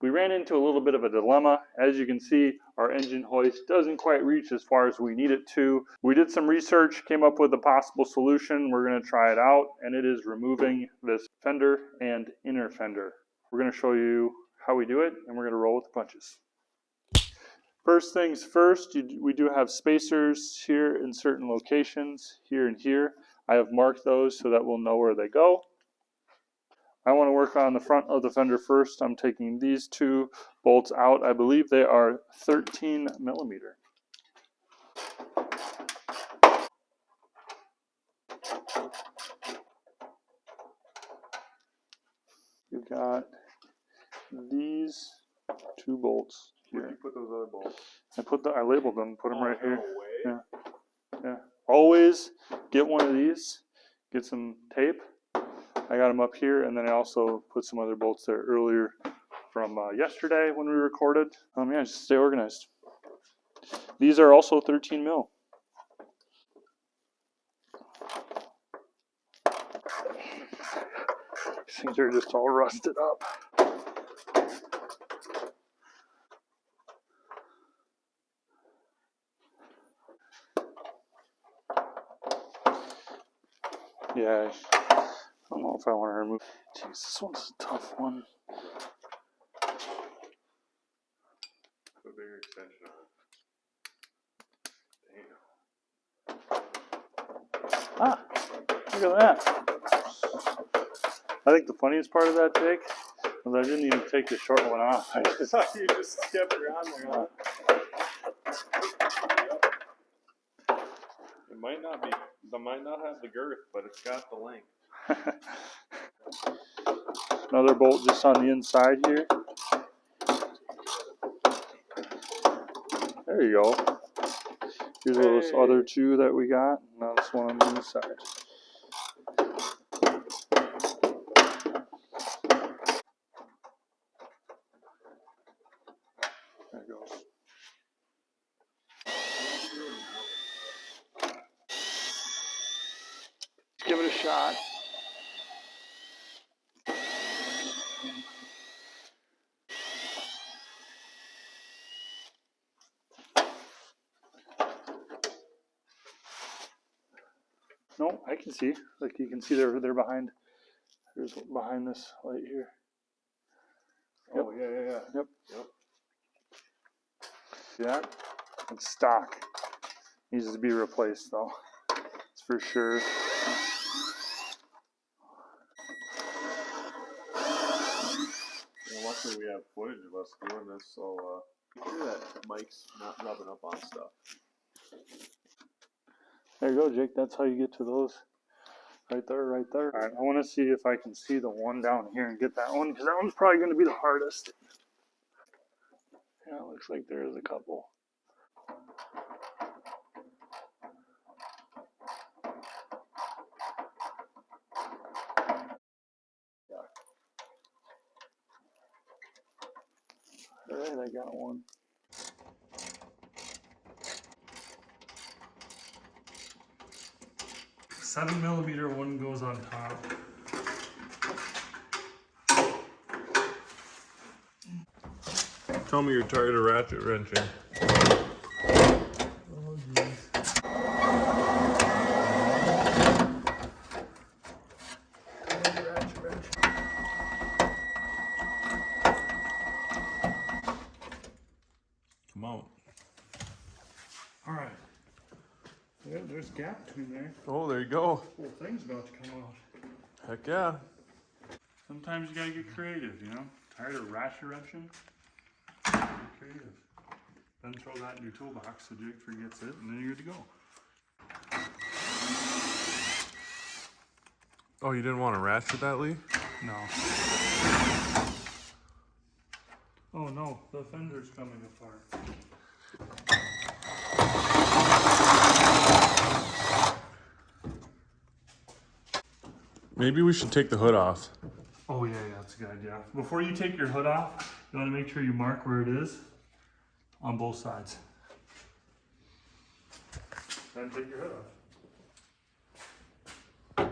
We ran into a little bit of a dilemma. As you can see, our engine hoist doesn't quite reach as far as we need it to. We did some research, came up with a possible solution. We're going to try it out, and it is removing this fender and inner fender. We're going to show you how we do it, and we're going to roll with the punches. First things first, we do have spacers here in certain locations, here and here. I have marked those so that we'll know where they go. I want to work on the front of the fender first. I'm taking these two bolts out. I believe they are 13 millimeter. You've got these two bolts here. Where did you put those other bolts? I labeled them, put them right here. Yeah. Yeah. Always get one of these, get some tape. I got them up here, and then I also put some other bolts there earlier from yesterday when we recorded. Yeah, just stay organized. These are also 13 mil. These things are just all rusted up. Yeah, I don't know if I want to remove. Jeez, this one's a tough one. A bigger extension of it. Damn. Ah, look at that. I think the funniest part of that, Jake, was I didn't even take the short one off. I just You just kept it on there, huh? It might not have the girth, but it's got the length. Another bolt just on the inside here. There you go. Here's those other two that we got. Now this one on the inside. There it goes. Give it a shot. No, I can see. Like you can see they're behind. There's behind this light here. Yep. Oh yeah. Yep. See that? It's stock. Needs to be replaced though. It's for sure. Well, luckily we have footage of us doing this, so be sure that mic's not rubbing up on stuff. There you go, Jake. That's how you get to those. Right there, right there. All right, I want to see if I can see the one down here and get that one, because that one's probably going to be the hardest. Yeah, it looks like there is a couple. All right, I got one. Seven millimeter one goes on top. Tell me you're tired of ratchet wrenching. Oh, geez. Come on. All right. Yeah, there's a gap between there. Oh, there you go. Whole thing's about to come out. Heck yeah. Sometimes you gotta get creative, you know? Tired of ratchet wrenching? Get creative. Then throw that in your toolbox so Jake forgets it, and then you're good to go. Oh, you didn't want to ratchet that, Lee? No. Oh no, the fender's coming apart. Maybe we should take the hood off. Oh yeah, that's a good idea. Before you take your hood off, you want to make sure you mark where it is on both sides. Then take your hood off.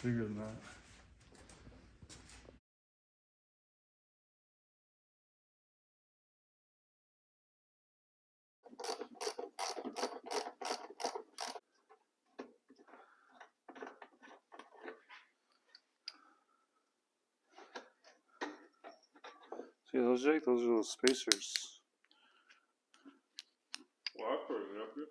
Bigger than that. See those, Jake? Those are those spacers. Well, that's pretty nifty.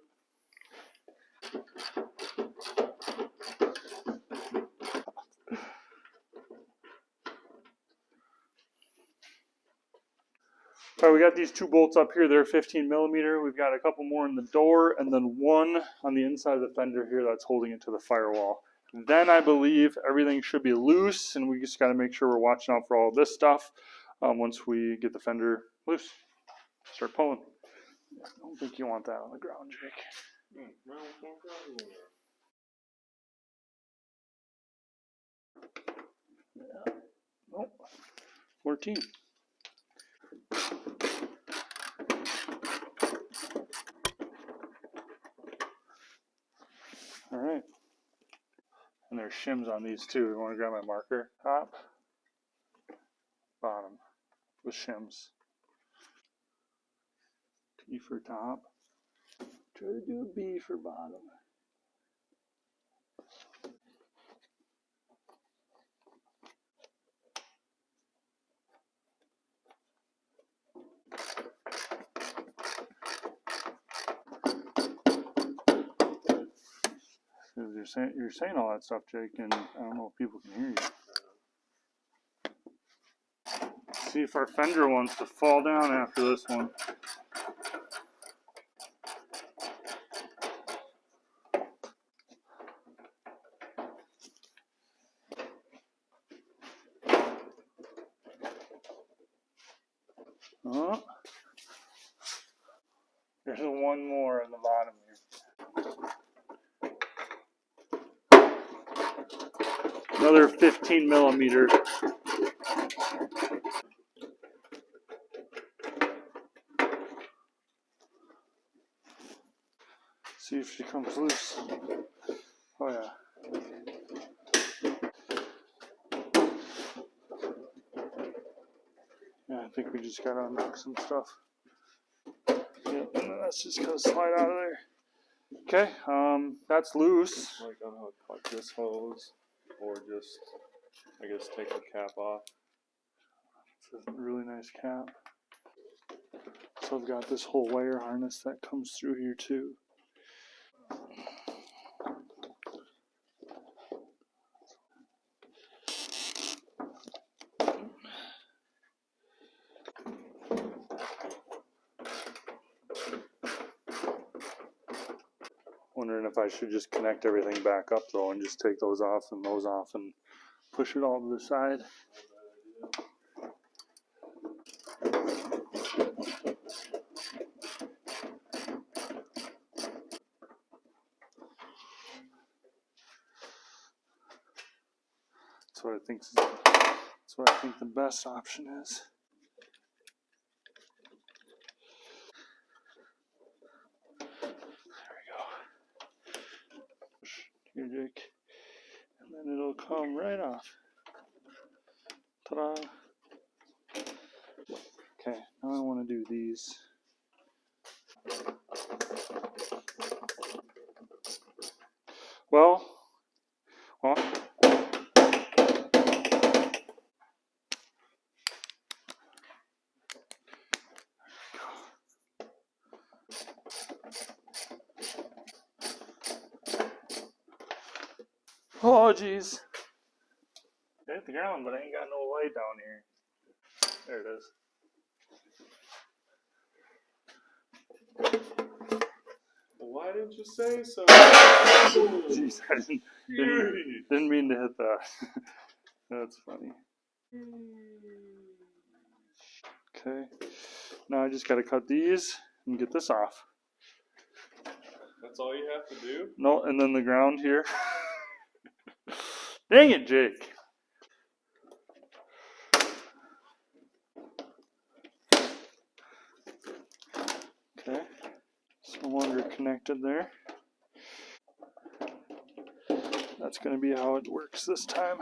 All right, we got these 2 bolts up here. They're 15 millimeter. We've got a couple more in the door, and then one on the inside of the fender here that's holding it to the firewall. Then I believe everything should be loose, and we just got to make sure we're watching out for all this stuff once we get the fender loose. Start pulling. I don't think you want that on the ground, Jake. Yeah. Nope. 14. All right. And there's shims on these too. You want to grab my marker? Top, bottom with shims. T for top. Try to do a B for bottom. You're saying all that stuff, Jake, and I don't know if people can hear you. See if our fender wants to fall down after this one. Oh. There's one more on the bottom here. Another 15 millimeter. See if she comes loose. Oh yeah. Yeah, I think we just gotta unhook some stuff. Yep, and then that's just gonna slide out of there. Okay, that's loose. Like unhook like this hose, or just, I guess, take the cap off. It's a really nice cap. So I've got this whole wire harness that comes through here too. Wondering if I should just connect everything back up though and just take those off and push it all to the side. That's what I think the best option is. Here, Jake, and then it'll come right off. Ta-da! Okay, now I want to do these. Well, oh jeez. I hit the ground, but I ain't got no light down here. There it is. Why didn't you say so? Jeez, I didn't mean to hit that. That's funny. Okay, now I just got to cut these and get this off. That's all you have to do? No, and then the ground here. Dang it, Jake. Okay, it's no longer connected there. That's going to be how it works this time.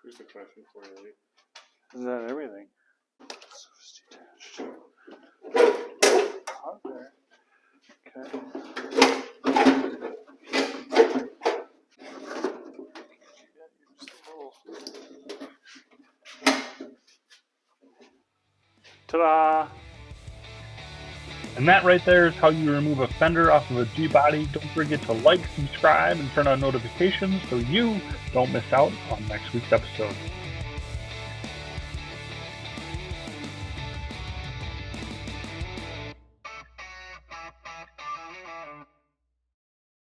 Here's a question for you, Lee. Is that everything? So it's detached. Out there. Okay. Ta-da! And that right there is how you remove a fender off of a Gbody. Don't forget to like, subscribe, and turn on notifications so you don't miss out on next week's episode.